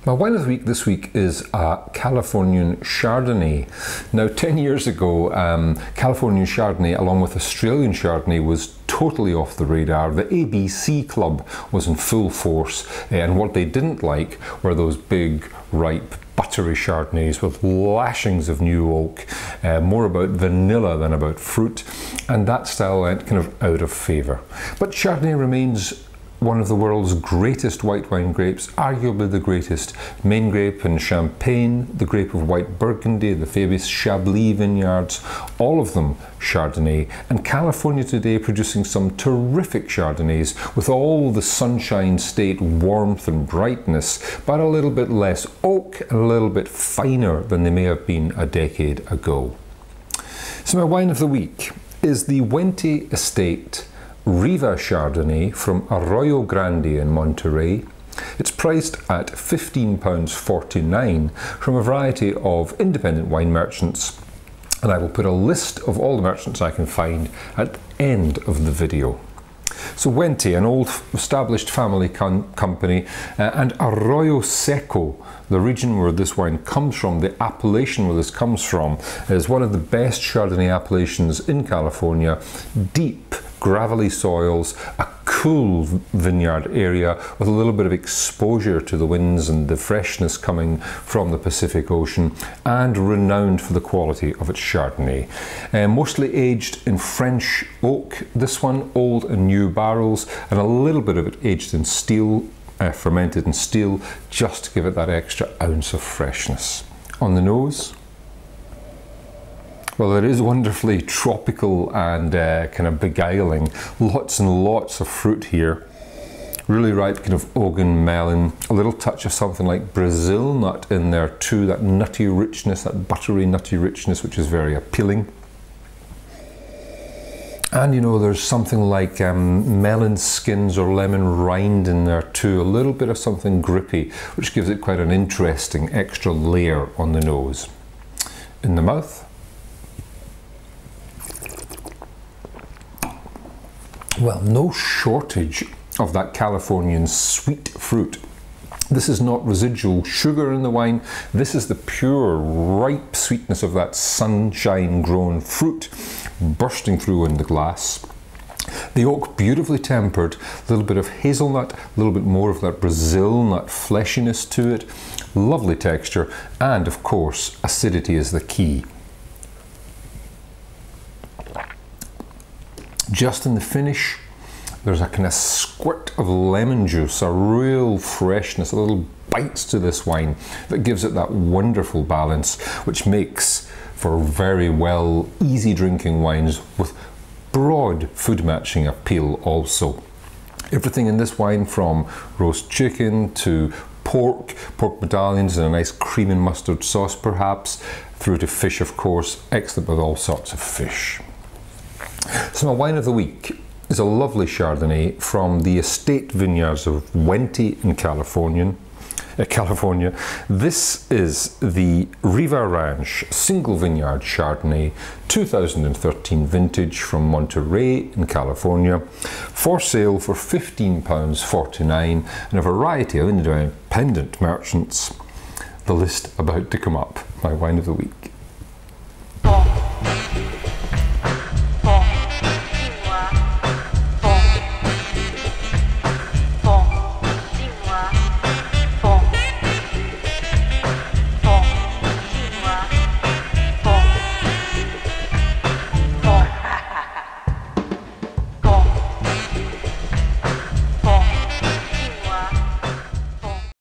My wine of the week this week is a Californian Chardonnay. Now, 10 years ago, Californian Chardonnay, along with Australian Chardonnay, was totally off the radar. The ABC Club was in full force, and what they didn't like were those big, ripe, buttery Chardonnays with lashings of new oak, more about vanilla than about fruit, and that style went kind of out of favour. But Chardonnay remains one of the world's greatest white wine grapes, arguably the greatest main grape in Champagne, the grape of white Burgundy, the famous Chablis vineyards, all of them Chardonnay, and California today producing some terrific Chardonnays with all the Sunshine State warmth and brightness, but a little bit less oak and a little bit finer than they may have been a decade ago. So my wine of the week is the Wente Estate Riva Chardonnay from Arroyo Grande in Monterey. It's priced at £15.49 from a variety of independent wine merchants, and I will put a list of all the merchants I can find at the end of the video. So Wente, an old established family company, and Arroyo Seco, the region where this wine comes from, the appellation where this comes from, is one of the best Chardonnay appellations in California. Deep, gravelly soils, a cool vineyard area with a little bit of exposure to the winds and the freshness coming from the Pacific Ocean, and renowned for the quality of its Chardonnay. Mostly aged in French oak, this one, old and new barrels, and a little bit of it aged in steel, fermented in steel, just to give it that extra ounce of freshness. On the nose, well, it is wonderfully tropical and kind of beguiling. Lots and lots of fruit here. Really ripe kind of Ogun melon. A little touch of something like Brazil nut in there too. That nutty richness, that buttery nutty richness, which is very appealing. And you know, there's something like melon skins or lemon rind in there too. A little bit of something grippy, which gives it quite an interesting extra layer on the nose. In the mouth, well, no shortage of that Californian sweet fruit. This is not residual sugar in the wine. This is the pure, ripe sweetness of that sunshine-grown fruit bursting through in the glass. The oak beautifully tempered, a little bit of hazelnut, a little bit more of that Brazil nut fleshiness to it. Lovely texture, and of course, acidity is the key. Just in the finish, there's a kind of squirt of lemon juice, a real freshness, a little bites to this wine that gives it that wonderful balance, which makes for very well easy drinking wines with broad food matching appeal also. Everything in this wine, from roast chicken to pork medallions and a nice cream and mustard sauce perhaps, through to fish of course, excellent with all sorts of fish. So my wine of the week is a lovely Chardonnay from the estate vineyards of Wente in California. This is the Riva Ranch Single Vineyard Chardonnay 2013 vintage from Monterey in California, for sale for £15.49 and a variety of independent merchants. The list about to come up, my wine of the week.